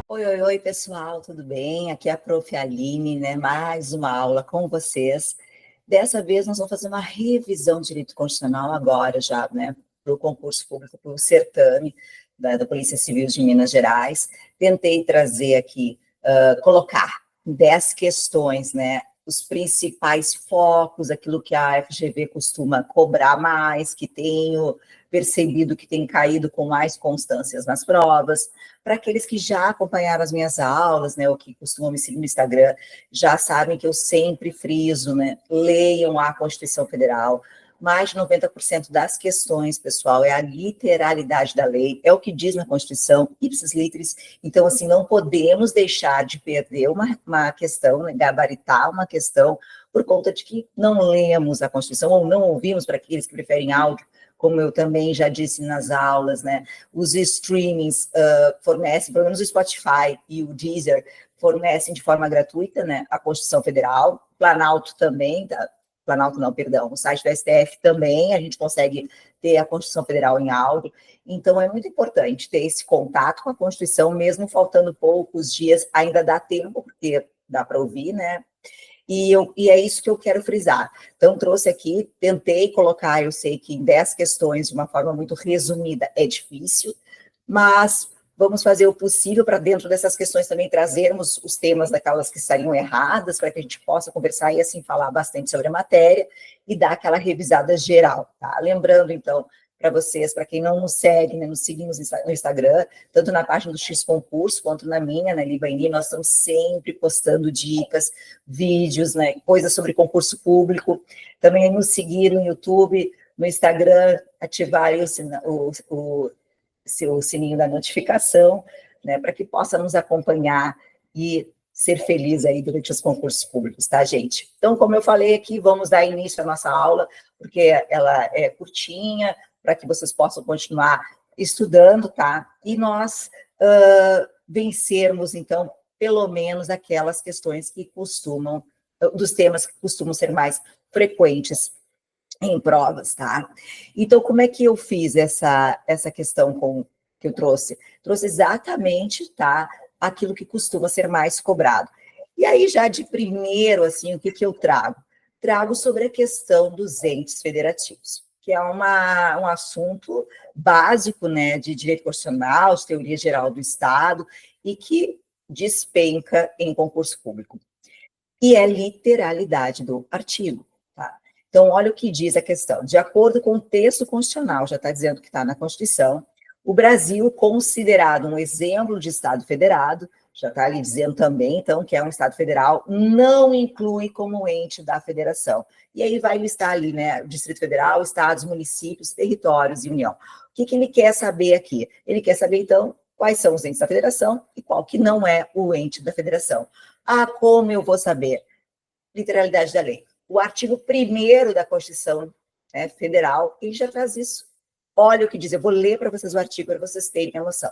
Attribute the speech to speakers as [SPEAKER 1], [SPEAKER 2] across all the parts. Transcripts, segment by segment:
[SPEAKER 1] Oi, pessoal, tudo bem? Aqui é a Prof. Aline, né? Mais uma aula com vocês. Dessa vez nós vamos fazer uma revisão de direito constitucional agora já, né? Para o concurso público, para o certame da Polícia Civil de Minas Gerais. Tentei trazer aqui, colocar 10 questões, né? Os principais focos, aquilo que a FGV costuma cobrar mais, que tenho percebido que tem caído com mais constâncias nas provas. Para aqueles que já acompanharam as minhas aulas, né, ou que costumam me seguir no Instagram, já sabem que eu sempre friso, né, leiam a Constituição Federal. Mais de 90% das questões, pessoal, é a literalidade da lei, é o que diz na Constituição, ipsis literis. Então, assim, não podemos deixar de perder uma questão, né, gabaritar uma questão, por conta de que não lemos a Constituição, ou não ouvimos, para aqueles que preferem áudio, como eu também já disse nas aulas, né? Os streamings fornecem, pelo menos o Spotify e o Deezer, fornecem de forma gratuita, né, a Constituição Federal, Planalto também, Planalto não, perdão, o site do STF também, a gente consegue ter a Constituição Federal em áudio, então é muito importante ter esse contato com a Constituição, mesmo faltando poucos dias, ainda dá tempo, porque dá para ouvir, né? E é isso que eu quero frisar. Então, trouxe aqui, tentei colocar, eu sei que em 10 questões, de uma forma muito resumida, é difícil, mas vamos fazer o possível para dentro dessas questões também trazermos os temas daquelas que estariam erradas, para que a gente possa conversar e assim falar bastante sobre a matéria e dar aquela revisada geral, tá? Lembrando, então, para vocês, para quem não nos segue, né, nos seguimos no Instagram, tanto na página do X Concurso, quanto na minha, na Libaini, nós estamos sempre postando dicas, vídeos, né, coisas sobre concurso público. Também nos seguir no YouTube, no Instagram, ativar aí o sininho da notificação, né, para que possa nos acompanhar e ser feliz aí durante os concursos públicos, tá, gente? Então, como eu falei aqui, vamos dar início à nossa aula, porque ela é curtinha, para que vocês possam continuar estudando, tá? E nós vencermos, então, pelo menos aquelas questões que costumam, dos temas que costumam ser mais frequentes em provas, tá? Então, como é que eu fiz essa questão que eu trouxe? Trouxe exatamente, tá, aquilo que costuma ser mais cobrado. E aí, já de primeiro, assim, o que eu trago? Trago sobre a questão dos entes federativos, que é um assunto básico, né, de direito constitucional, de teoria geral do Estado, e que despenca em concurso público. E é literalidade do artigo, tá? Então, olha o que diz a questão. De acordo com o texto constitucional, já está dizendo que está na Constituição, o Brasil, considerado um exemplo de Estado federado, já está ali dizendo também, então, que é um Estado federal, não inclui como ente da federação. E aí vai listar ali, né, Distrito Federal, estados, municípios, territórios e União. O que ele quer saber aqui? Ele quer saber, então, quais são os entes da federação e qual que não é o ente da federação. Ah, como eu vou saber? Literalidade da lei. O artigo 1º da Constituição, né, Federal, ele já traz isso. Olha o que diz, eu vou ler para vocês o artigo, para vocês terem a noção.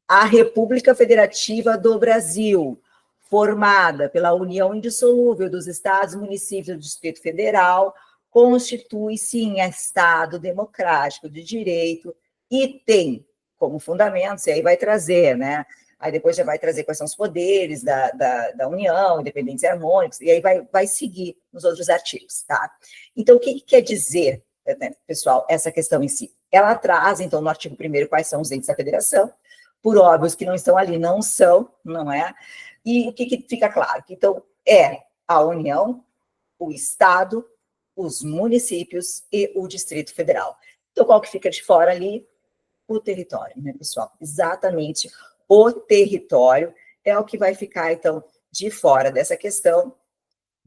[SPEAKER 1] A República Federativa do Brasil, formada pela união indissolúvel dos estados, municípios do Distrito Federal, constitui-se em Estado democrático de direito e tem como fundamentos, e aí vai trazer, né? Aí depois já vai trazer quais são os poderes da União, independentes e harmônicos, e aí vai seguir nos outros artigos, tá? Então, o que quer dizer, né, pessoal, essa questão em si? Ela traz, então, no artigo 1º, quais são os entes da federação, por óbvios que não estão ali, não são, não é? E o que fica claro? Que, então, é a União, o Estado, os municípios e o Distrito Federal. Então, qual que fica de fora ali? O território, né, pessoal? Exatamente o território é o que vai ficar, então, de fora dessa questão.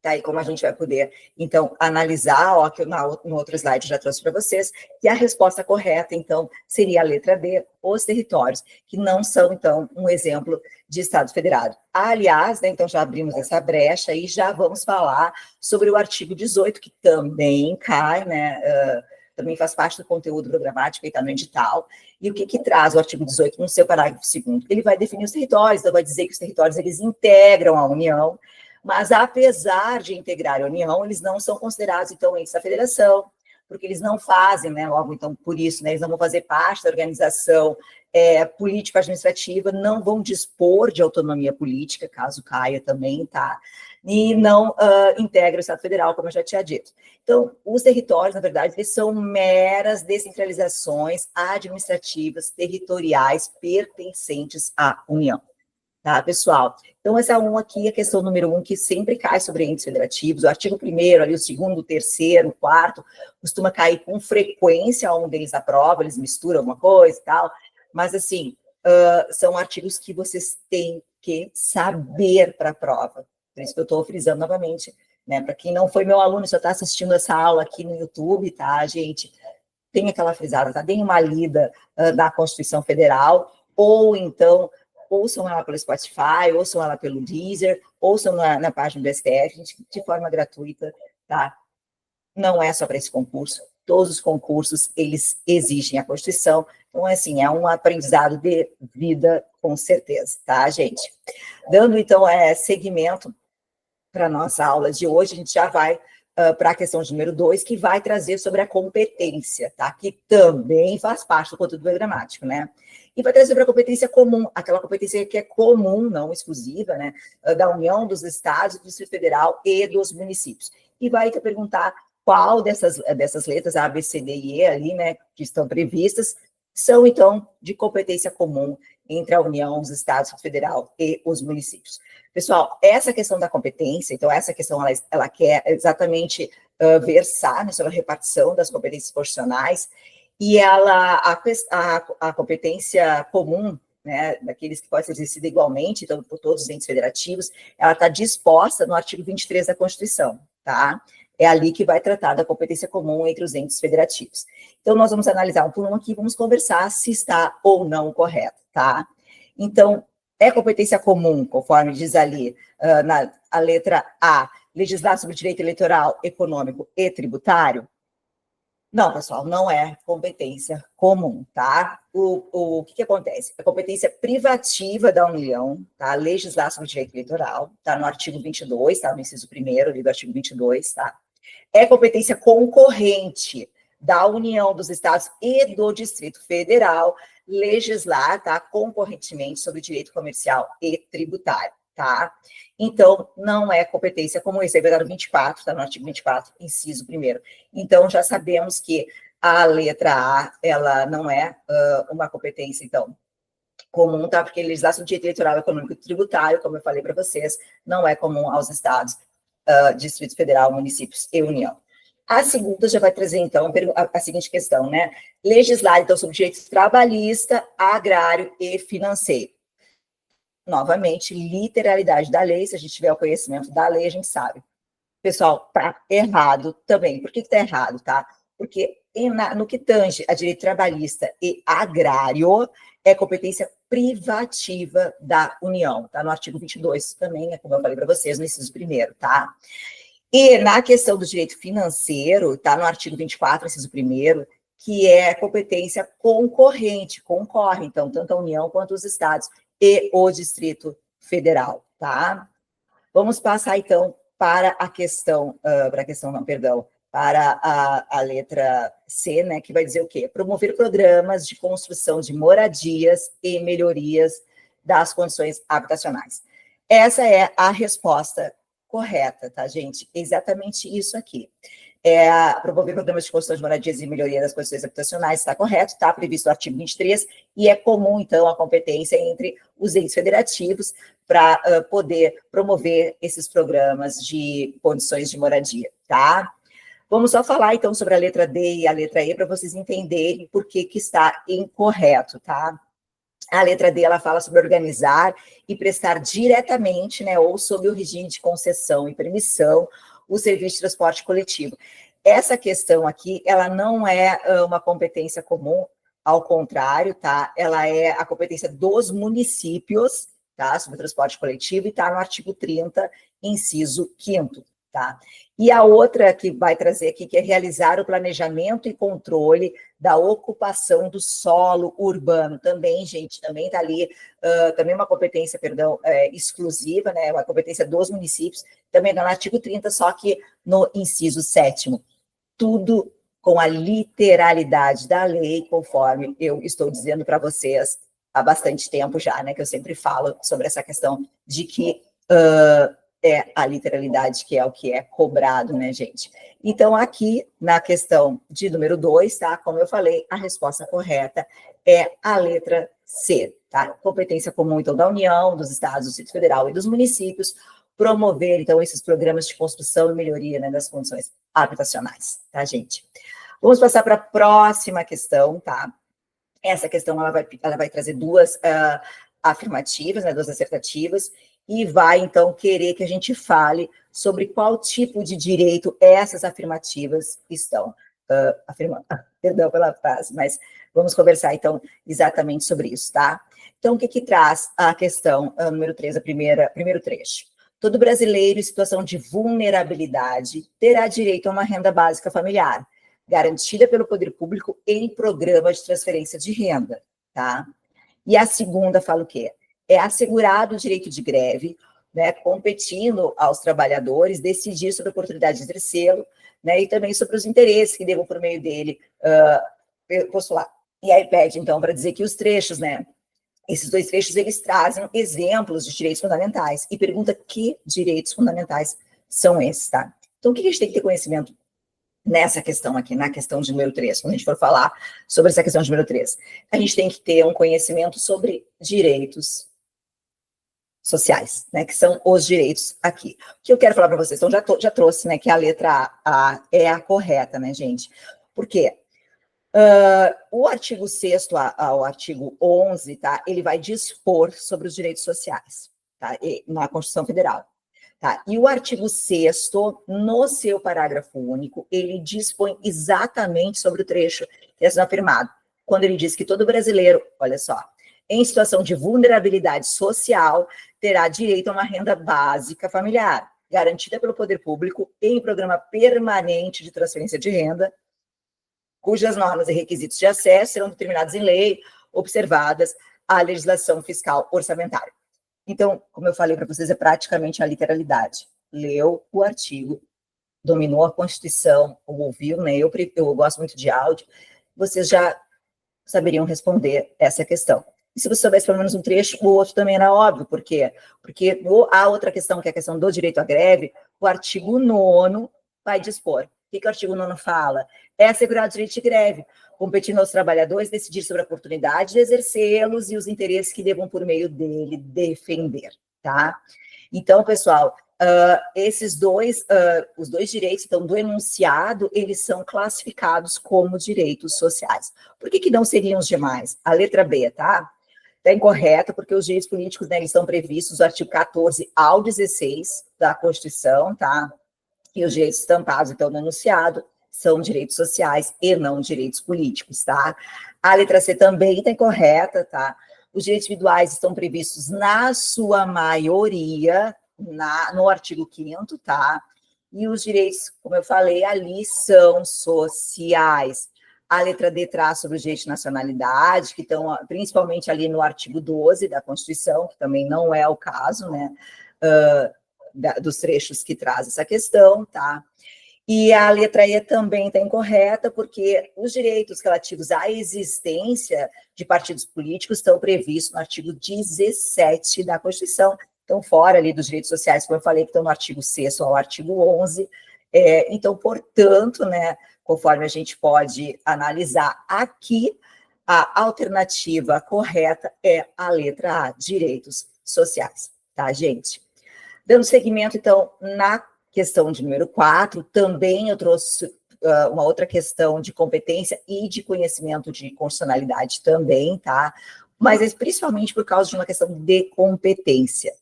[SPEAKER 1] Daí, como a gente vai poder, então, analisar, ó, que no outro slide eu já trouxe para vocês, que a resposta correta, então, seria a letra D, os territórios, que não são, então, um exemplo de Estado federado. Aliás, né, então, já abrimos essa brecha e já vamos falar sobre o artigo 18, que também cai, né, também faz parte do conteúdo programático e está no edital. E o que traz o artigo 18 no seu parágrafo 2º? Ele vai definir os territórios, então vai dizer que os territórios, eles integram a União, mas apesar de integrar a União, eles não são considerados, então, entes da federação, porque eles não fazem, né, logo, então, por isso, né, eles não vão fazer parte da organização político-administrativa, não vão dispor de autonomia política, caso caia também, tá? E não integra o Estado Federal, como eu já tinha dito. Então, os territórios, na verdade, eles são meras descentralizações administrativas territoriais pertencentes à União. Tá, pessoal? Então, essa aqui é a questão número 1, que sempre cai sobre entes federativos. O artigo 1º, ali, o 2º, o 3º, o 4º, costuma cair com frequência um deles na prova, eles misturam alguma coisa e tal, mas, assim, são artigos que vocês têm que saber para a prova. Por isso que eu estou frisando novamente, né? Para quem não foi meu aluno, só está assistindo essa aula aqui no YouTube, tá, gente? Tem aquela frisada, tá? Deem uma lida na Constituição Federal, ou então ouçam ela pelo Spotify, ouçam ela pelo Deezer, ouçam na página do STF, de forma gratuita, tá? Não é só para esse concurso, todos os concursos, eles exigem a Constituição, então, assim, é um aprendizado de vida, com certeza, tá, gente? Dando, então, seguimento para a nossa aula de hoje, a gente já vai para a questão de número 2, que vai trazer sobre a competência, tá? Que também faz parte do conteúdo programático, né? E vai trazer sobre a competência comum, aquela competência que é comum, não exclusiva, né? Da União, dos Estados, do Distrito Federal e dos municípios. E vai te perguntar qual dessas letras, A, B, C, D e E ali, né, que estão previstas, são, então, de competência comum entre a União, os Estados, o Federal e os municípios. Pessoal, essa questão da competência, então, essa questão, ela quer exatamente versar, né, sobre a repartição das competências profissionais, e a competência comum, né, daqueles que pode ser exercida igualmente, então, por todos os entes federativos, ela está disposta no artigo 23 da Constituição, tá? É ali que vai tratar da competência comum entre os entes federativos. Então, nós vamos analisar um por um aqui, vamos conversar se está ou não correto, tá? Então, é competência comum, conforme diz ali a letra A, legislar sobre direito eleitoral, econômico e tributário? Não, pessoal, não é competência comum, tá? O que acontece? É competência privativa da União, tá? Legislar sobre direito eleitoral, tá? No artigo 22, tá? No inciso 1º, ali do artigo 22, tá? É competência concorrente da União, dos Estados e do Distrito Federal legislar, tá? Concorrentemente sobre direito comercial e tributário, tá? Então, não é competência comum, isso aí vai dar no 24, tá? No artigo 24, inciso 1º. Então, já sabemos que a letra A, ela não é uma competência, então, comum, tá? Porque legislação de direito eleitoral, econômico e tributário, como eu falei para vocês, não é comum aos estados, Distrito Federal, municípios e União. A segunda já vai trazer, então, a seguinte questão, né? Legislar, então, sobre direito trabalhista, agrário e financeiro. Novamente, literalidade da lei, se a gente tiver o conhecimento da lei, a gente sabe. Pessoal, tá errado também. Por que tá errado, tá? Porque no que tange a direito trabalhista e agrário, é competência privativa da União, tá? No artigo 22 também, como eu falei para vocês, no inciso 1º, tá? E na questão do direito financeiro, tá? No artigo 24, inciso 1º, que é competência concorrente, concorre, então, tanto a União quanto os estados e o Distrito Federal, tá? Vamos passar, então, para a questão, para a letra C, né, que vai dizer o quê? Promover programas de construção de moradias e melhorias das condições habitacionais. Essa é a resposta correta, tá, gente? Exatamente isso aqui. Promover programas de construção de moradias e melhoria das condições habitacionais, está correto, está previsto no artigo 23, e é comum, então, a competência entre os entes federativos para poder promover esses programas de condições de moradia, tá? Vamos só falar, então, sobre a letra D e a letra E, para vocês entenderem por que está incorreto, tá? A letra D, ela fala sobre organizar e prestar diretamente, né, ou sob o regime de concessão e permissão, o serviço de transporte coletivo. Essa questão aqui, ela não é uma competência comum, ao contrário, tá? Ela é a competência dos municípios, tá? Sobre o transporte coletivo, e está no artigo 30, inciso 5º, tá? E a outra que vai trazer aqui, que é realizar o planejamento e controle da ocupação do solo urbano. Também, gente, também está ali, também uma competência, exclusiva, né? Uma competência dos municípios, também no artigo 30, só que no inciso 7º. Tudo com a literalidade da lei, conforme eu estou dizendo para vocês há bastante tempo já, né, que eu sempre falo sobre essa questão de que é a literalidade que é cobrado, né, gente? Então, aqui, na questão de número 2, tá, como eu falei, a resposta correta é a letra C, tá? Competência comum, então, da União, dos Estados, do Distrito Federal e dos municípios, promover, então, esses programas de construção e melhoria, né, das condições habitacionais, tá, gente? Vamos passar para a próxima questão, tá? Essa questão, ela vai trazer duas afirmativas, né, duas assertativas, e vai, então, querer que a gente fale sobre qual tipo de direito essas afirmativas estão afirmando. Perdão pela frase, mas vamos conversar, então, exatamente sobre isso, tá? Então, o que que traz a questão número 3, primeiro trecho? Todo brasileiro em situação de vulnerabilidade terá direito a uma renda básica familiar, garantida pelo poder público em programa de transferência de renda, tá? E a segunda fala o quê? É assegurado o direito de greve, né, competindo aos trabalhadores decidir sobre a oportunidade de exercê-lo, né, e também sobre os interesses que devam, por meio dele, postular. E aí pede, então, para dizer que os trechos, né, esses dois trechos, eles trazem exemplos de direitos fundamentais e pergunta que direitos fundamentais são esses, tá? Então, o que a gente tem que ter conhecimento nessa questão aqui, na questão de número 3, quando a gente for falar sobre essa questão de número 3, a gente tem que ter um conhecimento sobre direitos sociais, né, que são os direitos aqui. O que eu quero falar para vocês, então já trouxe, né, que a letra A é a correta, né, gente? Por quê? O artigo 6º ao artigo 11, tá, ele vai dispor sobre os direitos sociais, tá, na Constituição Federal. Tá? E o artigo 6º, no seu parágrafo único, ele dispõe exatamente sobre o trecho que é afirmado, quando ele diz que todo brasileiro, olha só, em situação de vulnerabilidade social, terá direito a uma renda básica familiar, garantida pelo poder público em programa permanente de transferência de renda, cujas normas e requisitos de acesso serão determinados em lei, observadas a legislação fiscal orçamentária. Então, como eu falei para vocês, é praticamente a literalidade. Leu o artigo, dominou a Constituição, ou ouviu, né? Eu gosto muito de áudio, vocês já saberiam responder essa questão. E se você soubesse pelo menos um trecho, o outro também era óbvio. Por quê? Porque a outra questão, que é a questão do direito à greve, o artigo 9º vai dispor. O que o artigo 9º fala? É assegurar o direito de greve, competindo aos trabalhadores decidir sobre a oportunidade de exercê-los e os interesses que devam, por meio dele, defender, tá? Então, pessoal, esses dois, os dois direitos, então, do enunciado, eles são classificados como direitos sociais. Por que não seriam os demais? A letra B, tá? Está incorreta, porque os direitos políticos, né, eles estão previstos no artigo 14 ao 16 da Constituição, tá? E os direitos estampados, então, no enunciado, são direitos sociais e não direitos políticos, tá? A letra C também está incorreta, tá? Os direitos individuais estão previstos, na sua maioria, no artigo 5º, tá? E os direitos, como eu falei, ali são sociais. A letra D traz sobre os direitos de nacionalidade, que estão principalmente ali no artigo 12 da Constituição, que também não é o caso, né? Dos trechos que traz essa questão, tá? E a letra E também está incorreta, porque os direitos relativos à existência de partidos políticos estão previstos no artigo 17 da Constituição, então fora ali dos direitos sociais, como eu falei, que estão no artigo 6º ao artigo 11. Então, portanto, né, conforme a gente pode analisar aqui, a alternativa correta é a letra A, direitos sociais, tá, gente? Dando seguimento, então, na questão de número 4, também eu trouxe uma outra questão de competência e de conhecimento de constitucionalidade também, tá? Mas é principalmente por causa de uma questão de competência.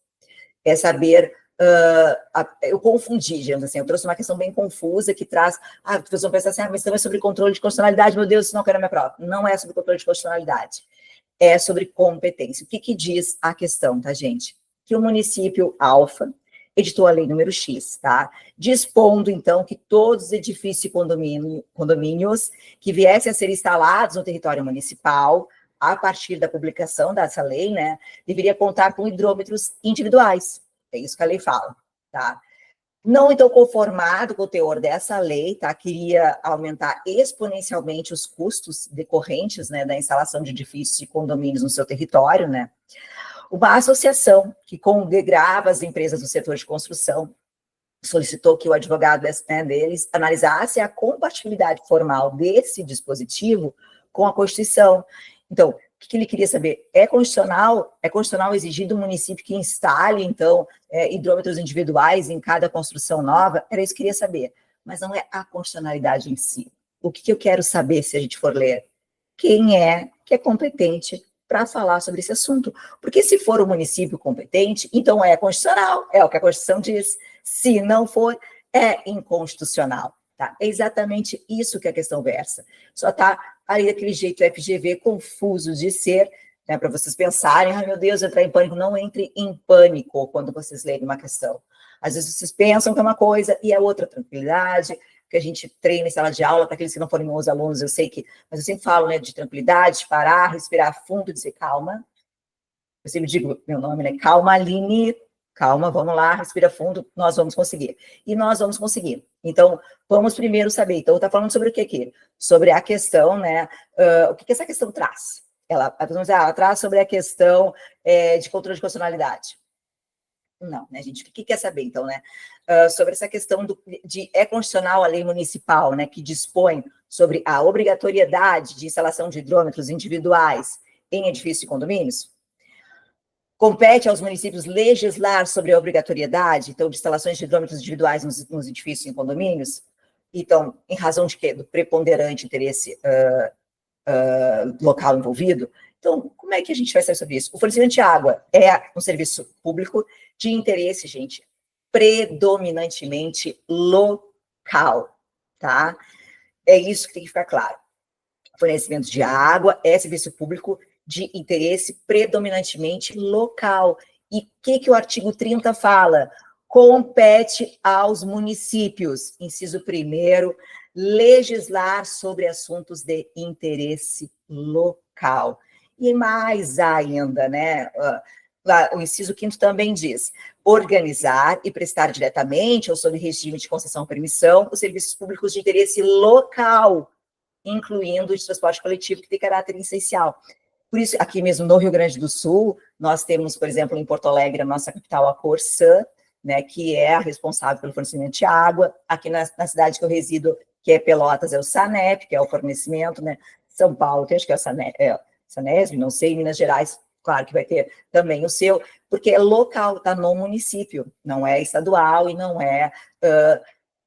[SPEAKER 1] É saber, eu confundi, digamos assim, eu trouxe uma questão bem confusa que traz, vocês vão pensar assim, mas também é sobre controle de constitucionalidade, meu Deus, isso não quero na minha prova. Não é sobre controle de constitucionalidade, é sobre competência. O que diz a questão, tá, gente? Que o município Alfa editou a lei número X, tá? Dispondo, então, que todos os edifícios e condomínios que viessem a ser instalados no território municipal, a partir da publicação dessa lei, né, deveria contar com hidrômetros individuais. É isso que a lei fala, tá? Não estou conformado com o teor dessa lei, tá? Queria aumentar exponencialmente os custos decorrentes, né, da instalação de edifícios e condomínios no seu território, né? Uma associação que congregava as empresas do setor de construção solicitou que o advogado, né, deles analisasse a compatibilidade formal desse dispositivo com a Constituição. Então, o que ele queria saber? É constitucional exigir do município que instale, então, hidrômetros individuais em cada construção nova? Era isso que eu queria saber. Mas não é a constitucionalidade em si. O que eu quero saber, se a gente for ler? Quem é que é competente para falar sobre esse assunto? Porque se for o município competente, então é constitucional, é o que a Constituição diz. Se não for, é inconstitucional. Tá? É exatamente isso que a questão versa. Só está aí daquele jeito FGV confuso de ser, né, para vocês pensarem, ai meu Deus, entrar em pânico. Não entre em pânico quando vocês lerem uma questão. Às vezes vocês pensam que é uma coisa e é outra. Tranquilidade, que a gente treina em sala de aula, para aqueles que não forem meus alunos, eu sei que, mas eu sempre falo, né, de tranquilidade, de parar, respirar fundo, dizer calma. Eu sempre digo meu nome, né, calma, Aline, calma, vamos lá, respira fundo, nós vamos conseguir. E nós vamos conseguir. Então, vamos primeiro saber. Então, está falando sobre o que aqui? Sobre a questão, né, o que essa questão traz? Ela traz sobre a questão de controle de constitucionalidade. Não, né, gente? O que quer saber, então, né? Sobre essa questão é constitucional a lei municipal, né, que dispõe sobre a obrigatoriedade de instalação de hidrômetros individuais em edifícios e condomínios? Compete aos municípios legislar sobre a obrigatoriedade, então, de instalações de hidrômetros individuais nos edifícios e condomínios? Então, em razão de quê? Do preponderante interesse local envolvido? Então, como é que a gente vai saber sobre isso? O fornecimento de água é um serviço público de interesse, gente, predominantemente local, tá? É isso que tem que ficar claro. O fornecimento de água é serviço público de interesse predominantemente local. E o que o artigo 30 fala? Compete aos municípios, inciso 1º, legislar sobre assuntos de interesse local. E mais ainda, né? O inciso 5º também diz: organizar e prestar diretamente ou sob regime de concessão ou permissão os serviços públicos de interesse local, incluindo o de transporte coletivo, que tem caráter essencial. Por isso, aqui mesmo no Rio Grande do Sul, nós temos, por exemplo, em Porto Alegre, a nossa capital, a Corsã, né, que é a responsável pelo fornecimento de água. Aqui na cidade que eu resido, que é Pelotas, é o SANEP, que é o fornecimento, né? São Paulo, acho que é o Sanesb, não sei, Minas Gerais, claro que vai ter também o seu, porque é local, está no município, não é estadual e não é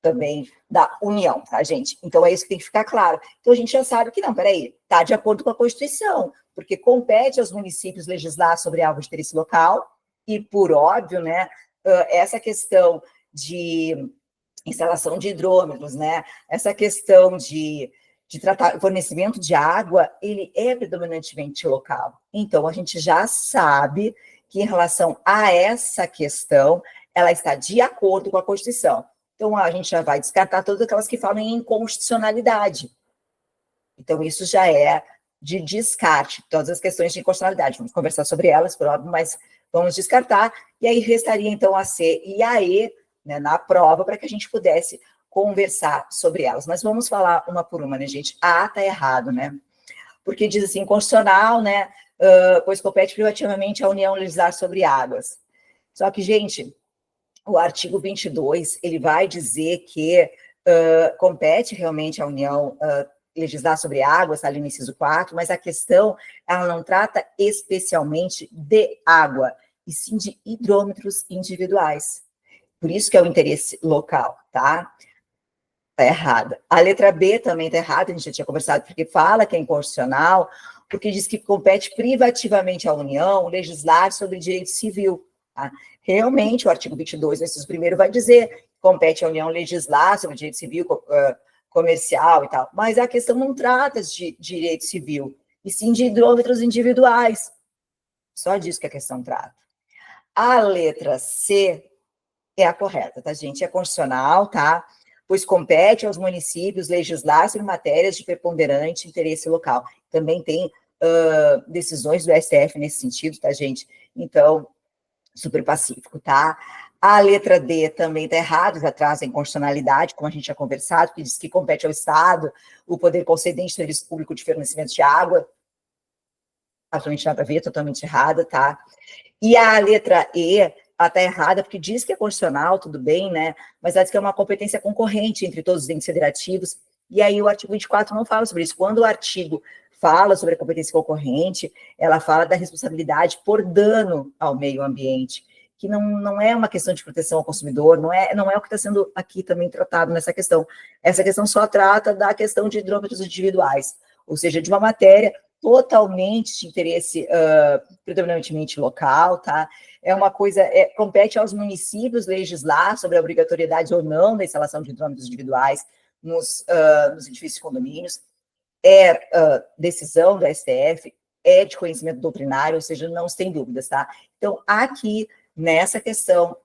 [SPEAKER 1] também da União, tá, gente? Então, é isso que tem que ficar claro. Então, a gente já sabe que não, peraí, está de acordo com a Constituição, porque compete aos municípios legislar sobre algo de interesse local e, por óbvio, né, essa questão de instalação de hidrômetros, né, essa questão de tratar fornecimento de água, ele é predominantemente local. Então, a gente já sabe que, em relação a essa questão, ela está de acordo com a Constituição. Então, a gente já vai descartar todas aquelas que falam em inconstitucionalidade. Então, isso já é de descarte, todas as questões de inconstitucionalidade. Vamos conversar sobre elas, por óbvio, mas vamos descartar. E aí restaria, então, a C e a E, né, na prova, para que a gente pudesse conversar sobre elas. Mas vamos falar uma por uma, né, gente? A está errado, né? Porque diz assim, inconstitucional, né? Pois compete privativamente à União legislar sobre águas. Só que, gente, o artigo 22, ele vai dizer que compete realmente à União legislar sobre águas, está ali no inciso 4, mas a questão, ela não trata especialmente de água, e sim de hidrômetros individuais. Por isso que é o interesse local, tá? Está errada. A letra B também está errada, a gente já tinha conversado, porque fala que é inconstitucional, porque diz que compete privativamente à União legislar sobre direito civil. Tá? Realmente, o artigo 22, inciso 1º, vai dizer que compete à União legislar sobre direito civil, comercial e tal, mas a questão não trata de direito civil, e sim de hidrômetros individuais. Só disso que a questão trata. A letra C é a correta, tá, gente? É constitucional, tá? Pois compete aos municípios legislar sobre matérias de preponderante interesse local. Também tem decisões do STF nesse sentido, tá, gente? Então, super pacífico, tá? A letra D também está errada, já traz a inconstitucionalidade, como a gente já conversado, que diz que compete ao Estado o poder concedente de serviço público de fornecimento de água. Absolutamente nada a ver, totalmente errada, tá? E a letra E, ela está errada, porque diz que é constitucional, tudo bem, né? Mas ela diz que é uma competência concorrente entre todos os entes federativos, e aí o artigo 24 não fala sobre isso. Quando o artigo fala sobre a competência concorrente, ela fala da responsabilidade por dano ao meio ambiente, que não é uma questão de proteção ao consumidor, não é o que está sendo aqui também tratado nessa questão. Essa questão só trata da questão de hidrômetros individuais, ou seja, de uma matéria totalmente de interesse predominantemente local, tá? É uma coisa, compete aos municípios legislar sobre a obrigatoriedade ou não da instalação de hidrômetros individuais nos edifícios e condomínios, decisão do STF, é de conhecimento doutrinário, ou seja, não se tem dúvidas, tá? Então, aqui, nessa questão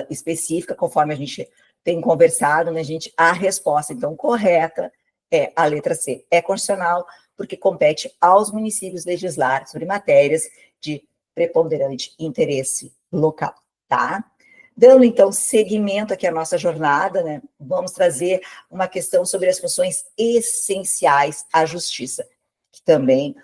[SPEAKER 1] específica, conforme a gente tem conversado, né, gente, a resposta, então, correta é a letra C. É constitucional, porque compete aos municípios legislar sobre matérias de preponderante interesse local, tá? Dando, então, seguimento aqui à nossa jornada, né, vamos trazer uma questão sobre as funções essenciais à justiça, que também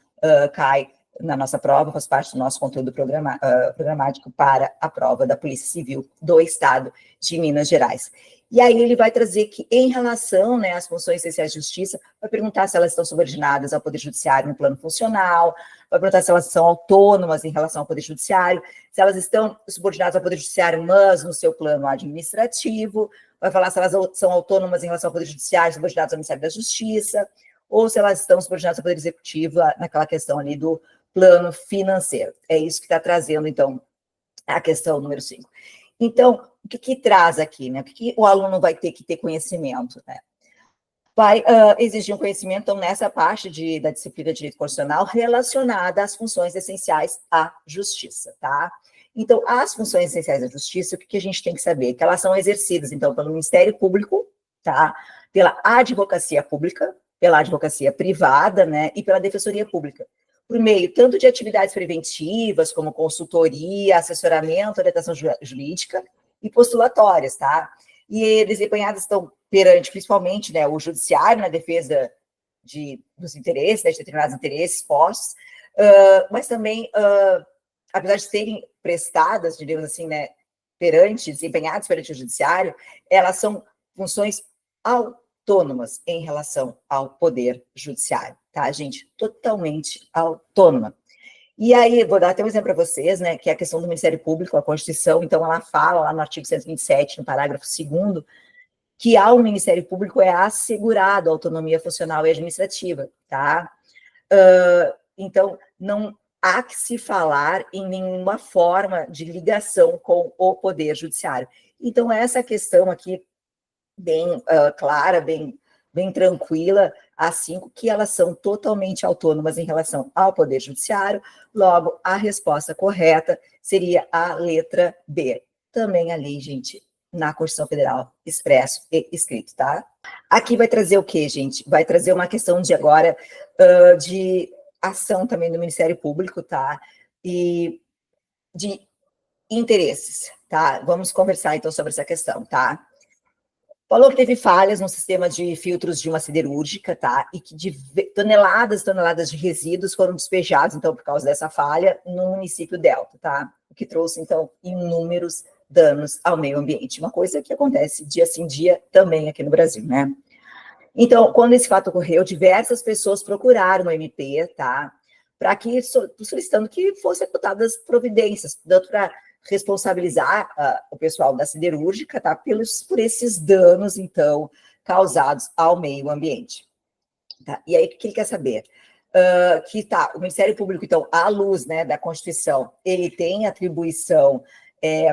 [SPEAKER 1] cai na nossa prova, faz parte do nosso conteúdo programático para a prova da Polícia Civil do Estado de Minas Gerais. E aí ele vai trazer que, em relação, né, às funções essenciais de justiça, vai perguntar se elas estão subordinadas ao Poder Judiciário no plano funcional, vai perguntar se elas são autônomas em relação ao Poder Judiciário, se elas estão subordinadas ao Poder Judiciário, mas no seu plano administrativo, vai falar se elas são autônomas em relação ao Poder Judiciário, subordinadas ao Ministério da Justiça, ou se elas estão subordinadas ao Poder Executivo, naquela questão ali do plano financeiro. É isso que está trazendo, então, a questão número 5. Então, o que traz aqui, né? O que o aluno vai ter que ter conhecimento, né? Vai exigir um conhecimento, então, nessa parte da disciplina de Direito Constitucional relacionada às funções essenciais à justiça, tá? Então, as funções essenciais à justiça, o que a gente tem que saber? Que elas são exercidas, então, pelo Ministério Público, tá? Pela advocacia pública, pela advocacia privada, né? E pela Defensoria Pública, por meio tanto de atividades preventivas, como consultoria, assessoramento, orientação jurídica e postulatórias, tá? E desempenhadas estão perante, principalmente, né, o judiciário na defesa dos interesses, né, de determinados interesses postos, mas também, apesar de serem prestadas, digamos assim, né, desempenhadas perante o judiciário, elas são funções autônomas em relação ao poder judiciário, tá, gente? Totalmente autônoma. E aí, vou dar até um exemplo para vocês, né, que é a questão do Ministério Público, a Constituição, então ela fala lá no artigo 127, no parágrafo 2º, que ao Ministério Público é assegurado a autonomia funcional e administrativa, tá? Então, não há que se falar em nenhuma forma de ligação com o Poder Judiciário. Então, essa questão aqui, bem clara, bem tranquila, as 5, que elas são totalmente autônomas em relação ao Poder Judiciário, logo, a resposta correta seria a letra B. Também ali, gente, na Constituição Federal, expresso e escrito, tá? Aqui vai trazer o quê, gente? Vai trazer uma questão de agora, de ação também do Ministério Público, tá? E de interesses, tá? Vamos conversar, então, sobre essa questão, tá? Falou que teve falhas no sistema de filtros de uma siderúrgica, tá? E que toneladas de resíduos foram despejados, então, por causa dessa falha, no município Delta, tá? O que trouxe, então, inúmeros danos ao meio ambiente. Uma coisa que acontece dia sim, dia também aqui no Brasil, né? Então, quando esse fato ocorreu, diversas pessoas procuraram o MP, tá? Para que, solicitando que fossem executadas providências, tanto para responsabilizar o pessoal da siderúrgica, tá? Por esses danos, então, causados ao meio ambiente. Tá? E aí, o que ele quer saber? O Ministério Público, então, à luz, né, da Constituição, ele tem atribuição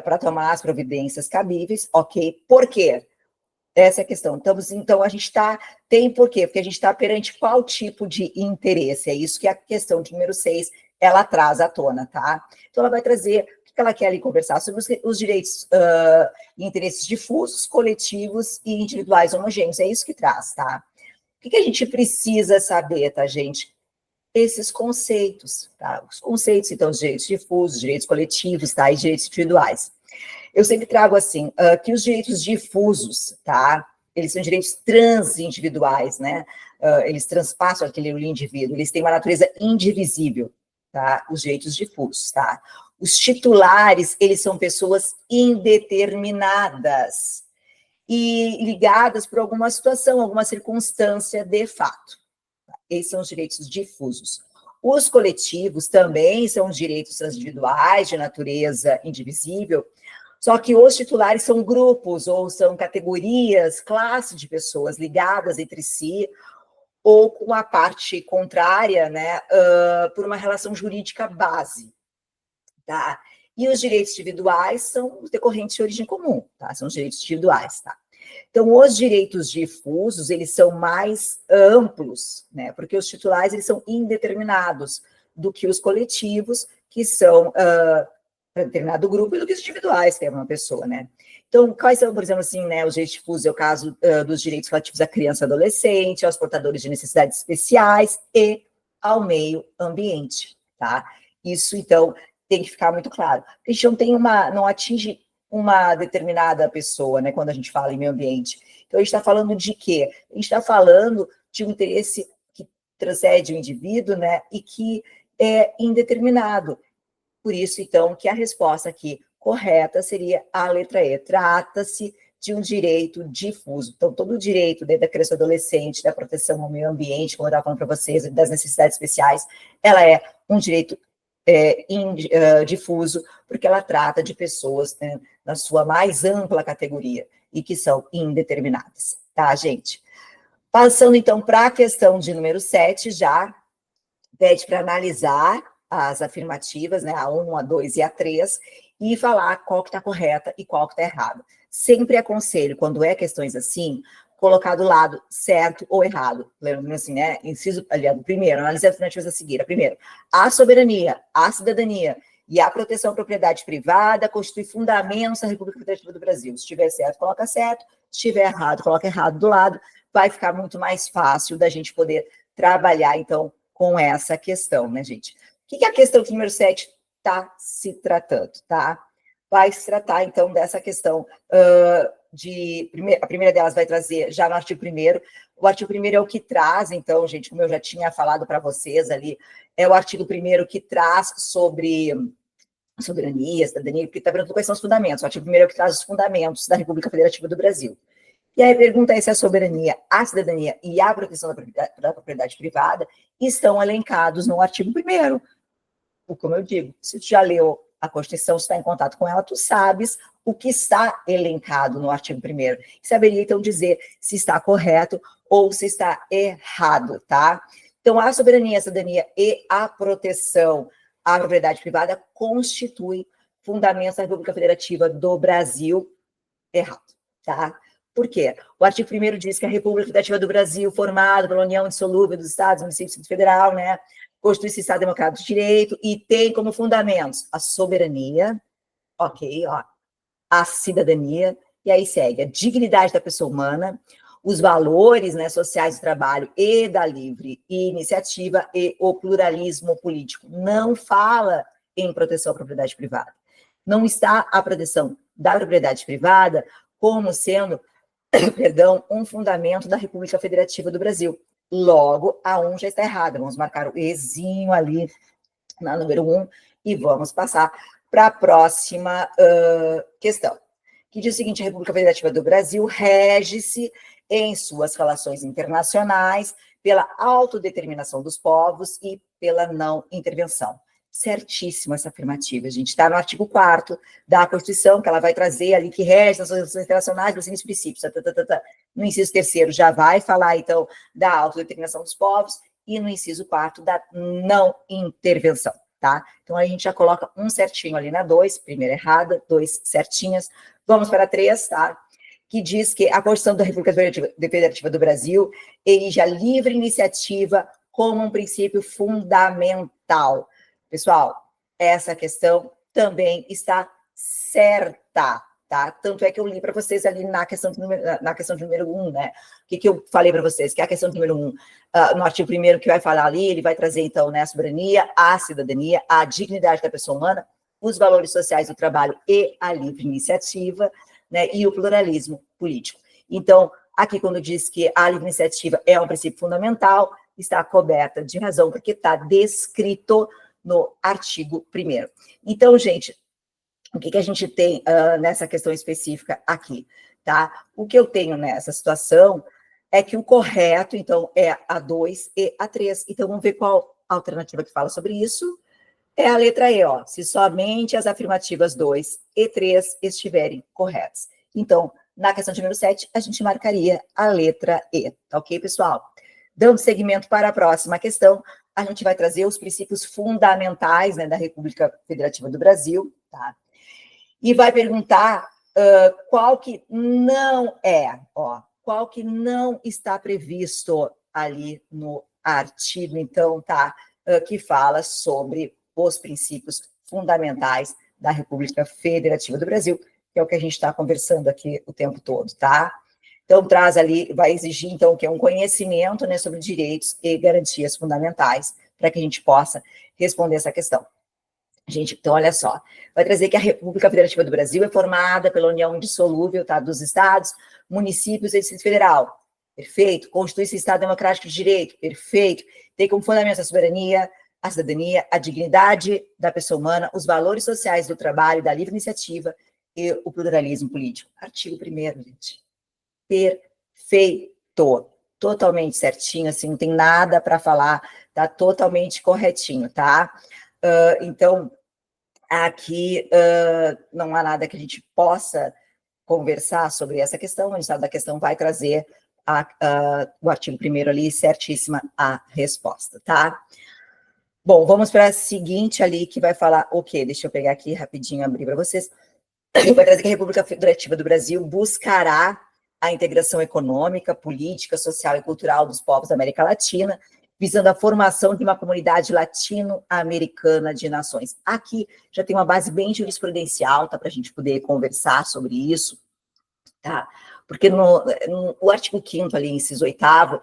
[SPEAKER 1] para tomar as providências cabíveis, ok? Por quê? Essa é a questão. Então, a gente tem por quê? Porque a gente está perante qual tipo de interesse? É isso que a questão de número 6, ela traz à tona, tá? Então, ela vai trazer, o que ela quer ali conversar? Sobre os direitos e interesses difusos, coletivos e individuais homogêneos. É isso que traz, tá? O que a gente precisa saber, tá, gente? Esses conceitos, tá? Os conceitos, então, os direitos difusos, direitos coletivos, tá? E direitos individuais. Eu sempre trago assim, que os direitos difusos, tá? Eles são direitos transindividuais, né? Eles transpassam aquele indivíduo, eles têm uma natureza indivisível, tá? Os direitos difusos, tá? Os titulares, eles são pessoas indeterminadas e ligadas por alguma situação, alguma circunstância de fato. Esses são os direitos difusos. Os coletivos também são direitos individuais de natureza indivisível, só que os titulares são grupos ou são categorias, classes de pessoas ligadas entre si ou com a parte contrária, né, por uma relação jurídica base, tá? E os direitos individuais são os decorrentes de origem comum, tá? São os direitos individuais, tá? Então, os direitos difusos, eles são mais amplos, né? Porque os titulares, eles são indeterminados do que os coletivos, que são para determinado grupo, e do que os individuais, que é uma pessoa, né? Então, quais são, por exemplo, assim, né? Os direitos difusos é o caso dos direitos relativos à criança e adolescente, aos portadores de necessidades especiais e ao meio ambiente, tá? Isso, então, tem que ficar muito claro. A gente não atinge uma determinada pessoa, né, quando a gente fala em meio ambiente. Então, a gente está falando de quê? A gente está falando de um interesse que transcende o indivíduo, né, e que é indeterminado. Por isso, então, que a resposta aqui correta seria a letra E. Trata-se de um direito difuso. Então, todo o direito da criança e adolescente, da proteção ao meio ambiente, como eu estava falando para vocês, das necessidades especiais, ela é um direito difuso, porque ela trata de pessoas, né, na sua mais ampla categoria e que são indeterminadas, tá, gente? Passando, então, para a questão de número 7, já pede para analisar as afirmativas, né, a 1, a 2 e a 3, e falar qual que está correta e qual que está errada. Sempre aconselho, quando é questões assim, colocar do lado certo ou errado. Lembrando assim, né? Inciso, aliás, primeiro, análise alternativas a seguir. Primeiro, a soberania, a cidadania e a proteção à propriedade privada constitui fundamentos da República Federativa do Brasil. Se estiver certo, coloca certo. Se estiver errado, coloca errado do lado. Vai ficar muito mais fácil da gente poder trabalhar, então, com essa questão, né, gente? O que a questão número 7 está se tratando, tá? Vai se tratar, então, dessa questão a primeira delas vai trazer já no artigo 1º. O artigo 1º é o que traz, então, gente, como eu já tinha falado para vocês ali, é o artigo 1º que traz sobre soberania, cidadania, porque está perguntando quais são os fundamentos. O artigo 1º é o que traz os fundamentos da República Federativa do Brasil. E aí a pergunta é se a soberania, a cidadania e a proteção da propriedade privada estão elencados no artigo 1º. Como eu digo, se tu já leu a Constituição, se está em contato com ela, tu sabes o que está elencado no artigo 1º. Saberia, então, dizer se está correto ou se está errado, tá? Então, a soberania, a cidadania e a proteção à propriedade privada constituem fundamentos da República Federativa do Brasil. Errado, tá? Por quê? O artigo 1º diz que a República Federativa do Brasil, formada pela união indissolúvel dos Estados, municípios e federal, né, constitui-se Estado Democrático de Direito e tem como fundamentos a soberania, ok, ó, a cidadania, e aí segue a dignidade da pessoa humana, os valores, né, sociais do trabalho e da livre iniciativa e o pluralismo político. Não fala em proteção à propriedade privada. Não está a proteção da propriedade privada como sendo, perdão, um fundamento da República Federativa do Brasil. Logo, a 1 já está errada. Vamos marcar o Ezinho ali na número 1 e vamos passar para a próxima questão, que diz o seguinte: a República Federativa do Brasil rege-se em suas relações internacionais pela autodeterminação dos povos e pela não intervenção. Certíssima essa afirmativa, gente. Está no artigo 4º da Constituição, que ela vai trazer ali, que rege as relações internacionais pelos seguintes princípios. No inciso 3º já vai falar, então, da autodeterminação dos povos, e no inciso 4º da não intervenção, tá? Então, a gente já coloca um certinho ali na 2, primeira errada, 2 certinhas. Vamos para a 3, tá? Que diz que a Constituição da República Federativa do Brasil erige a livre iniciativa como um princípio fundamental. Pessoal, essa questão também está certa, tá? Tanto é que eu li para vocês ali na questão de número 1, né? O que eu falei para vocês? Que a questão de número 1, no artigo 1º que vai falar ali, ele vai trazer, então, né, a soberania, a cidadania, a dignidade da pessoa humana, os valores sociais do trabalho e a livre iniciativa, né, e o pluralismo político. Então, aqui quando diz que a livre iniciativa é um princípio fundamental, está coberta de razão, porque está descrito no artigo 1º. Então, gente, o que a gente tem nessa questão específica aqui, tá? O que eu tenho nessa situação é que o correto, então, é a 2 e a 3. Então, vamos ver qual alternativa que fala sobre isso. É a letra E, ó, se somente as afirmativas 2 e 3 estiverem corretas. Então, na questão de número 7, a gente marcaria a letra E, tá ok, pessoal? Dando seguimento para a próxima questão, a gente vai trazer os princípios fundamentais, né, da República Federativa do Brasil, tá? E vai perguntar qual que não é, ó, qual que não está previsto ali no artigo, então, tá, que fala sobre os princípios fundamentais da República Federativa do Brasil, que é o que a gente está conversando aqui o tempo todo, tá? Então, traz ali, vai exigir, então, que é um conhecimento, né, sobre direitos e garantias fundamentais, para que a gente possa responder essa questão. Gente, então, olha só, vai trazer que a República Federativa do Brasil é formada pela união indissolúvel, tá, dos estados, municípios e Distrito Federal. Perfeito. Constitui-se Estado Democrático de Direito. Perfeito. Tem como fundamento a soberania, a cidadania, a dignidade da pessoa humana, os valores sociais do trabalho, da livre iniciativa e o pluralismo político. Artigo 1º, gente. Perfeito. Totalmente certinho, assim, não tem nada para falar, tá totalmente corretinho, tá? Então, aqui não há nada que a gente possa conversar sobre essa questão, o estado da questão vai trazer o artigo 1º ali, certíssima a resposta, tá? Bom, vamos para a seguinte ali, que vai falar o quê? Deixa eu pegar aqui rapidinho, abrir para vocês. Vai trazer que a República Federativa do Brasil buscará a integração econômica, política, social e cultural dos povos da América Latina, visando a formação de uma comunidade latino-americana de nações. Aqui já tem uma base bem jurisprudencial, tá, para a gente poder conversar sobre isso, tá? Porque no artigo 5º ali, inciso 8º,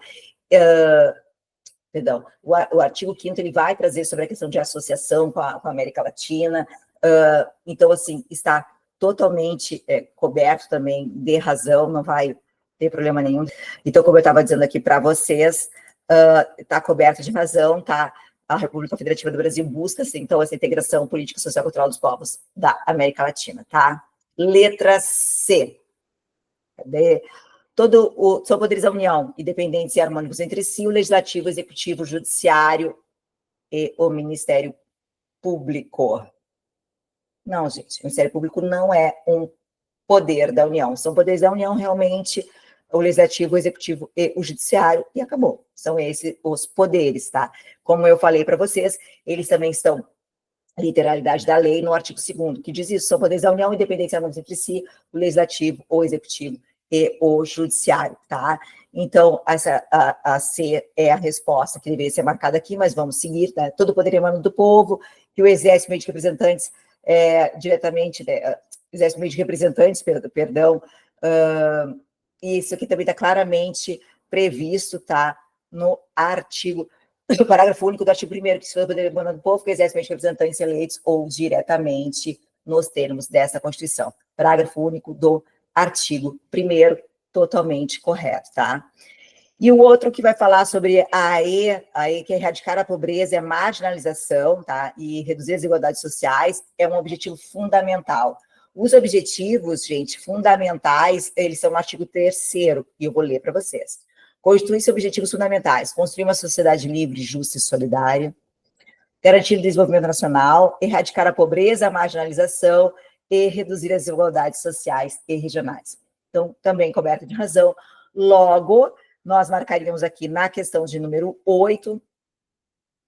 [SPEAKER 1] perdão, o artigo 5º ele vai trazer sobre a questão de associação com a América Latina, então, assim, está totalmente coberto também de razão, não vai ter problema nenhum. Então, como eu estava dizendo aqui para vocês, está coberto de razão, tá? A República Federativa do Brasil busca, assim, então, essa integração política, social e cultural dos povos da América Latina, tá? Letra C. Cadê? São poderes da União, independentes e harmônicos entre si, o Legislativo, o Executivo, o Judiciário e o Ministério Público. Não, gente, o Ministério Público não é um poder da União, são poderes da União realmente, o Legislativo, o Executivo e o Judiciário, e acabou. São esses os poderes, tá? Como eu falei para vocês, eles também estão literalidade da lei no artigo 2º, que diz isso, são poderes da União, independentes e harmônicos entre si, o Legislativo, o Executivo e o Judiciário, tá? Então, a C é a resposta que deveria ser marcada aqui, mas vamos seguir, tá? Todo o poder emana do povo, que o exército meio de representantes diretamente, exército meio de representantes, perdão, isso aqui também está claramente previsto, tá? No artigo, no parágrafo único do artigo 1º, que se for o poder emana do povo, que o exército meio de representantes eleitos ou diretamente nos termos dessa Constituição. Parágrafo único do artigo 1º, totalmente correto, tá? E o outro que vai falar sobre a E, que é erradicar a pobreza e a marginalização, tá? E reduzir as desigualdades sociais, é um objetivo fundamental. Os objetivos, gente, fundamentais, eles são no artigo 3º, e eu vou ler para vocês. Constituem-se objetivos fundamentais: construir uma sociedade livre, justa e solidária, garantir o desenvolvimento nacional, erradicar a pobreza, a marginalização e reduzir as desigualdades sociais e regionais. Então, também coberta de razão. Logo, nós marcaríamos aqui na questão de número 8,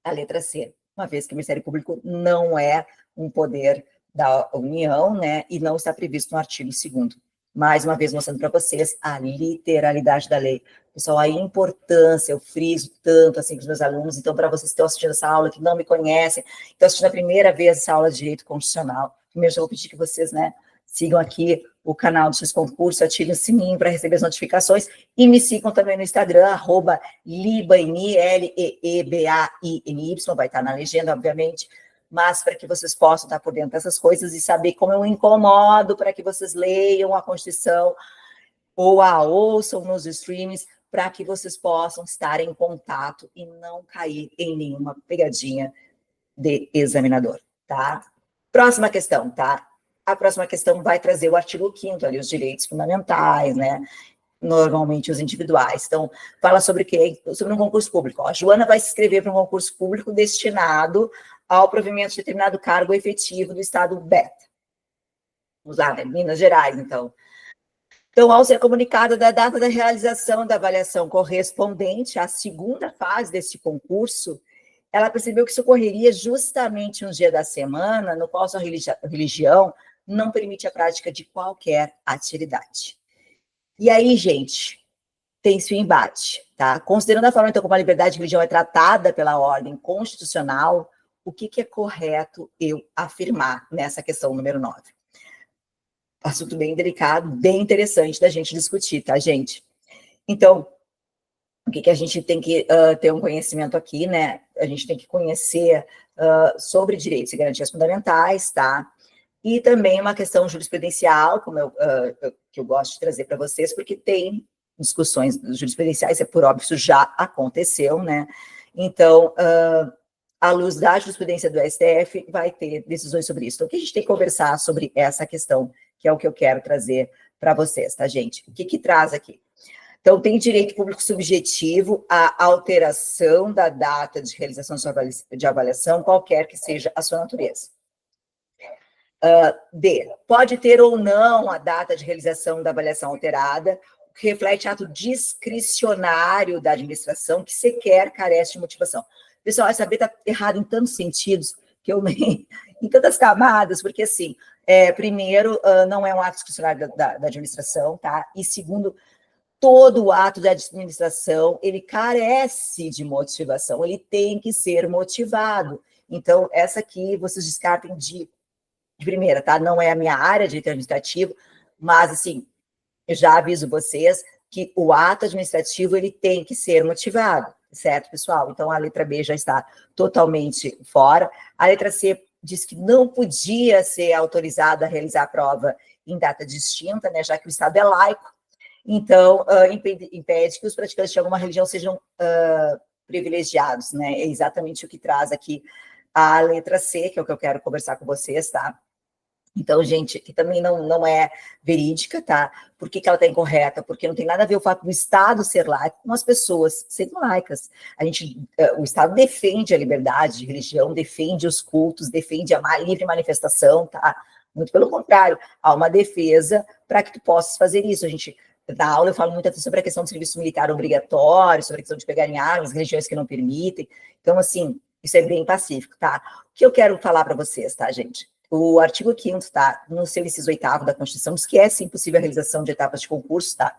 [SPEAKER 1] a letra C, uma vez que o Ministério Público não é um poder da União, né, e não está previsto no artigo 2º. Mais uma vez, mostrando para vocês a literalidade da lei. Pessoal, a importância, eu friso tanto assim para os meus alunos, então, para vocês que estão assistindo essa aula, que não me conhecem, estão assistindo a primeira vez essa aula de Direito Constitucional, primeiro eu vou pedir que vocês, né, sigam aqui o canal do X-Concurso, ativem o sininho para receber as notificações e me sigam também no Instagram, @Liebaini, Leebainy, vai estar na legenda, obviamente, mas para que vocês possam estar por dentro dessas coisas e saber como eu incomodo para que vocês leiam a Constituição ou a ouçam nos streams, para que vocês possam estar em contato e não cair em nenhuma pegadinha de examinador, tá? Próxima questão, tá? A próxima questão vai trazer o artigo 5º ali, os direitos fundamentais, né? Normalmente os individuais. Então, fala sobre o quê? Sobre um concurso público. Ó, a Joana vai se inscrever para um concurso público destinado ao provimento de determinado cargo efetivo do estado beta. Vamos lá, né? Minas Gerais, então. Então, ao ser comunicada da data da realização da avaliação correspondente à segunda fase desse concurso, ela percebeu que isso ocorreria justamente um dia da semana no qual sua religião não permite a prática de qualquer atividade. E aí, gente, tem-se o embate, tá? Considerando a forma, então, como a liberdade de religião é tratada pela ordem constitucional, o que é correto eu afirmar nessa questão número 9? Assunto bem delicado, bem interessante da gente discutir, tá, gente? Então, o que a gente tem que ter um conhecimento aqui, né? A gente tem que conhecer sobre direitos e garantias fundamentais, tá? E também uma questão jurisprudencial, que eu gosto de trazer para vocês, porque tem discussões jurisprudenciais, é por óbvio, isso já aconteceu, né? Então, à luz da jurisprudência do STF, vai ter decisões sobre isso. Então, o que a gente tem que conversar sobre essa questão, que é o que eu quero trazer para vocês, tá, gente? O que traz aqui? Então, tem direito público subjetivo à alteração da data de realização de avaliação, qualquer que seja a sua natureza. D. Pode ter ou não a data de realização da avaliação alterada, o que reflete ato discricionário da administração, que sequer carece de motivação. Pessoal, essa B está errada em tantos sentidos, que eu nem... em tantas camadas, porque, assim, primeiro, não é um ato discricionário da administração, tá? E, segundo, todo o ato de administração, ele carece de motivação, ele tem que ser motivado. Então, essa aqui, vocês descartem de primeira, tá? Não é a minha área de direito administrativo, mas, assim, eu já aviso vocês que o ato administrativo, ele tem que ser motivado, certo, pessoal? Então, a letra B já está totalmente fora. A letra C diz que não podia ser autorizado a realizar a prova em data distinta, né, já que o Estado é laico. Então, impede que os praticantes de alguma religião sejam privilegiados, né? É exatamente o que traz aqui a letra C, que é o que eu quero conversar com vocês, tá? Então, gente, que também não é verídica, tá? Por que ela está incorreta? Porque não tem nada a ver o fato do Estado ser laico com as pessoas serem laicas. O Estado defende a liberdade de religião, defende os cultos, defende a livre manifestação, tá? Muito pelo contrário, há uma defesa para que tu possas fazer isso. Na aula eu falo muito sobre a questão do serviço militar obrigatório, sobre a questão de pegarem armas, religiões que não permitem. Então, assim, isso é bem pacífico, tá? O que eu quero falar para vocês, tá, gente? O artigo 5º, tá? No seu inciso 8º da Constituição, diz que é sim possível a realização de etapas de concurso, tá?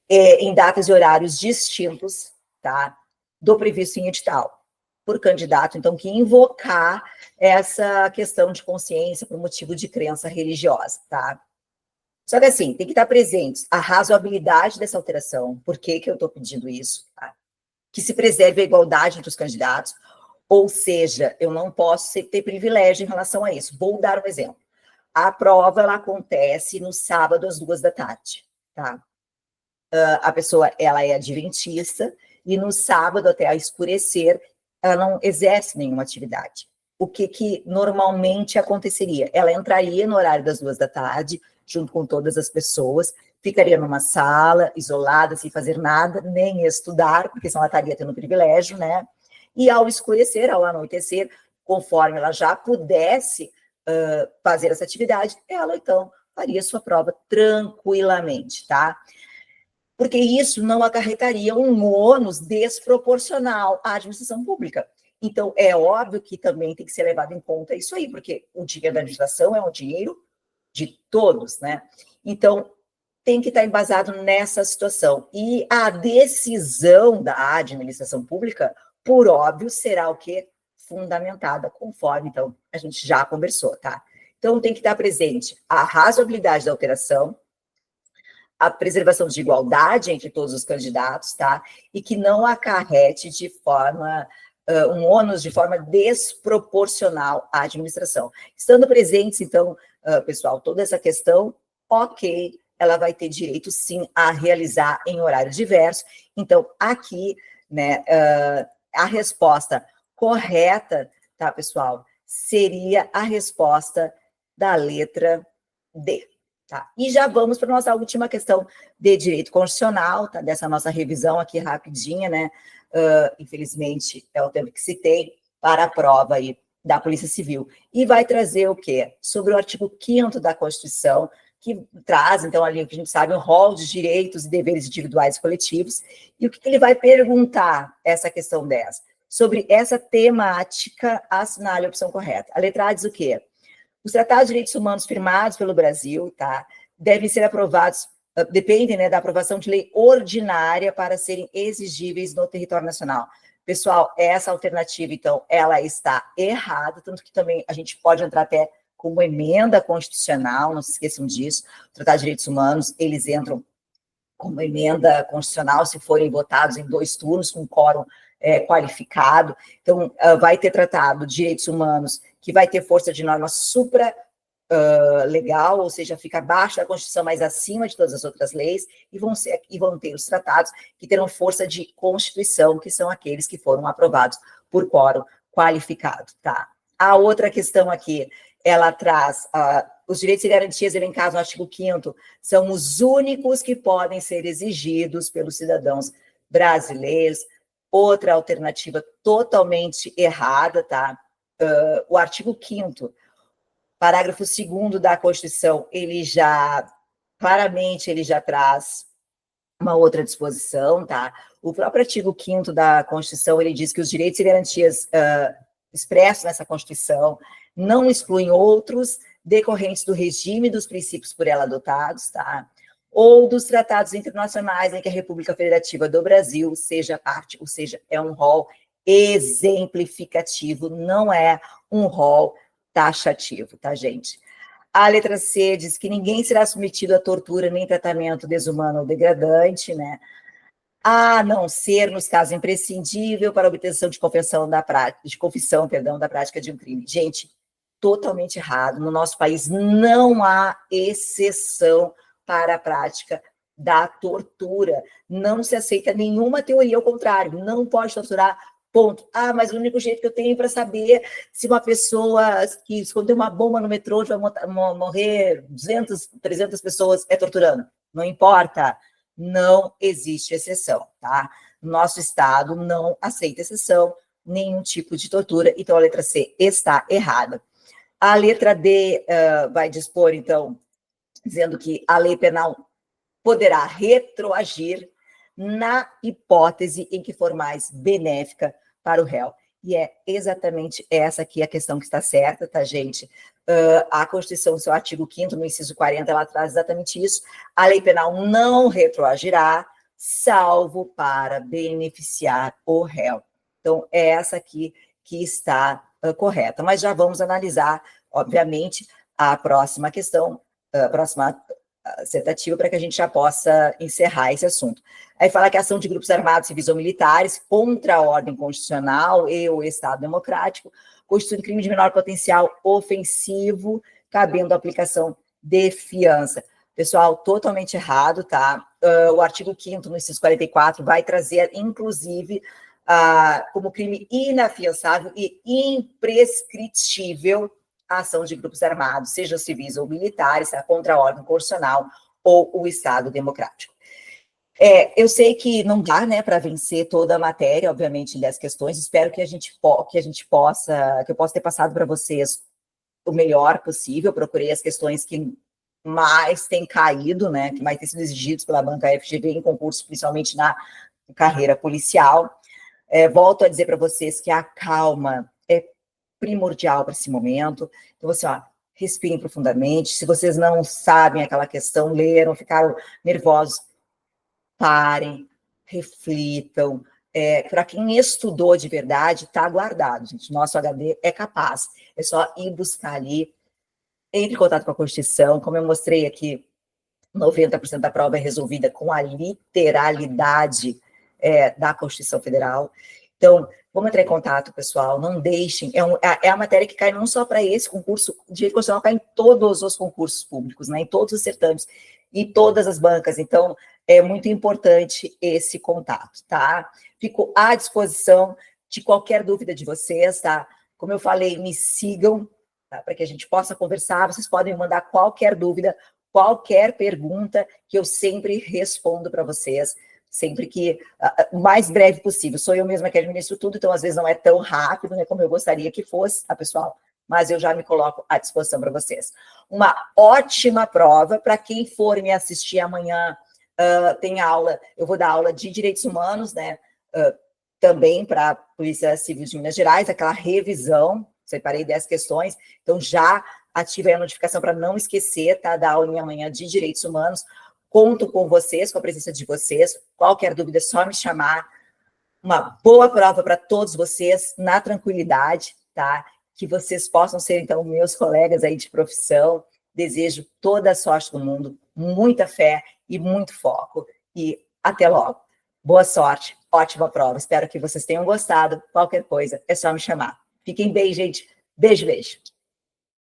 [SPEAKER 1] Em datas e horários distintos, tá? Do previsto em edital, por candidato, então, que invocar essa questão de consciência por motivo de crença religiosa, tá? Só que, assim, tem que estar presente a razoabilidade dessa alteração, por que eu estou pedindo isso, tá? Que se preserve a igualdade entre os candidatos, ou seja, eu não posso ter privilégio em relação a isso. Vou dar um exemplo. A prova, ela acontece no sábado às 2h, tá? A pessoa, ela é adventista, e no sábado, até escurecer, ela não exerce nenhuma atividade. O que normalmente aconteceria? Ela entraria no horário das 2h, junto com todas as pessoas, ficaria numa sala, isolada, sem fazer nada, nem estudar, porque senão ela estaria tendo privilégio, né? E ao escurecer, ao anoitecer, conforme ela já pudesse fazer essa atividade, ela, então, faria sua prova tranquilamente, tá? Porque isso não acarretaria um ônus desproporcional à administração pública. Então, é óbvio que também tem que ser levado em conta isso aí, porque o dinheiro da administração é um dinheiro de todos, né? Então, tem que estar embasado nessa situação. E a decisão da administração pública, por óbvio, será o quê? Fundamentada, conforme, então, a gente já conversou, tá? Então, tem que estar presente a razoabilidade da alteração, a preservação de igualdade entre todos os candidatos, tá? E que não acarrete de forma um ônus de forma desproporcional à administração. Estando presentes, então, pessoal, toda essa questão, ok, ela vai ter direito, sim, a realizar em horário diverso. Então, aqui, né, a resposta correta, tá, pessoal, seria a resposta da letra D. Tá? E já vamos para a nossa última questão de direito constitucional, tá? Dessa nossa revisão aqui rapidinha, né? Infelizmente, é o tempo que citei para a prova aí da Polícia Civil. E vai trazer o quê? Sobre o artigo 5º da Constituição, que traz, então, ali o que a gente sabe, um rol de direitos e deveres individuais e coletivos. E o que ele vai perguntar, essa questão 10? Sobre essa temática, assinale a opção correta. A letra A diz o quê? Os tratados de direitos humanos firmados pelo Brasil, tá, devem ser aprovados, dependem, né, da aprovação de lei ordinária para serem exigíveis no território nacional. Pessoal, essa alternativa, então, ela está errada, tanto que também a gente pode entrar até como emenda constitucional, não se esqueçam disso. O Tratado de Direitos Humanos, eles entram como emenda constitucional se forem votados em 2 turnos, com quórum qualificado. Então, vai ter tratado de direitos humanos que vai ter força de norma legal, ou seja, fica abaixo da Constituição, mas acima de todas as outras leis, e vão ter os tratados que terão força de Constituição, que são aqueles que foram aprovados por quórum qualificado, tá? A outra questão aqui, ela traz os direitos e garantias elencados no artigo 5º são os únicos que podem ser exigidos pelos cidadãos brasileiros. Outra alternativa totalmente errada, tá? O artigo 5º, parágrafo 2º da Constituição, claramente ele já traz uma outra disposição, tá? O próprio artigo 5º da Constituição, ele diz que os direitos e garantias expressos nessa Constituição não excluem outros decorrentes do regime dos princípios por ela adotados, tá? Ou dos tratados internacionais em que a República Federativa do Brasil seja parte, ou seja, é um rol exemplificativo, não é um rol taxativo, tá, gente? A letra C diz que ninguém será submetido a tortura nem tratamento desumano ou degradante, né? A não ser nos casos imprescindível para obtenção de confissão da prática de um crime. Gente, totalmente errado. No nosso país não há exceção para a prática da tortura. Não se aceita nenhuma teoria ao contrário. Não pode torturar, ponto. Ah, mas o único jeito que eu tenho para saber se uma pessoa que escondeu uma bomba no metrô vai morrer 200, 300 pessoas é torturando. Não importa. Não existe exceção, tá? Nosso Estado não aceita exceção, nenhum tipo de tortura, então a letra C está errada. A letra D vai dispor, então, dizendo que a lei penal poderá retroagir na hipótese em que for mais benéfica para o réu. E é exatamente essa aqui a questão que está certa, tá, gente? A Constituição, seu artigo 5º, no inciso 40, ela traz exatamente isso. A lei penal não retroagirá, salvo para beneficiar o réu. Então, é essa aqui que está correta. Mas já vamos analisar, obviamente, a próxima questão, a próxima dissertativa, para que a gente já possa encerrar esse assunto. Aí fala que a ação de grupos armados, civis ou militares contra a ordem constitucional e o Estado democrático constitui crime de menor potencial ofensivo, cabendo a aplicação de fiança. Pessoal, totalmente errado, tá? O artigo 5º, no inciso 44, vai trazer, inclusive, como crime inafiançável e imprescritível a ação de grupos armados, sejam civis ou militares, contra a ordem constitucional ou o Estado democrático. Eu sei que não dá, né, para vencer toda a matéria, obviamente, das questões. Espero que eu possa ter passado para vocês o melhor possível. Procurei as questões que mais têm caído, né, que mais têm sido exigidos pela banca FGV em concursos, principalmente na carreira policial. Volto a dizer para vocês que a calma é primordial para esse momento. Então, você, respirem profundamente. Se vocês não sabem aquela questão, leram, ficaram nervosos, parem, reflitam. Para quem estudou de verdade, está guardado, gente. Nosso HD é capaz. É só ir buscar ali, entre em contato com a Constituição. Como eu mostrei aqui, 90% da prova é resolvida com a literalidade da Constituição Federal. Então, vamos entrar em contato, pessoal, não deixem, é a matéria que cai não só para esse concurso, direito constitucional cai em todos os concursos públicos, né, em todos os certames, e todas as bancas, então, é muito importante esse contato, tá? Fico à disposição de qualquer dúvida de vocês, tá? Como eu falei, me sigam, tá? Para que a gente possa conversar, vocês podem mandar qualquer dúvida, qualquer pergunta, que eu sempre respondo para vocês, sempre que, o mais breve possível. Sou eu mesma que administro tudo, então às vezes não é tão rápido, né, como eu gostaria que fosse, tá, pessoal? Mas eu já me coloco à disposição para vocês. Uma ótima prova para quem for me assistir amanhã, tem aula, eu vou dar aula de Direitos Humanos, né, também para a Polícia Civil de Minas Gerais, aquela revisão, separei 10 questões, então já ative a notificação para não esquecer, tá, da aula amanhã de Direitos Humanos. Conto com vocês, com a presença de vocês. Qualquer dúvida é só me chamar. Uma boa prova para todos vocês, na tranquilidade, tá? Que vocês possam ser, então, meus colegas aí de profissão. Desejo toda a sorte do mundo, muita fé e muito foco. E até logo. Boa sorte, ótima prova. Espero que vocês tenham gostado. Qualquer coisa é só me chamar. Fiquem bem, gente. Beijo, beijo.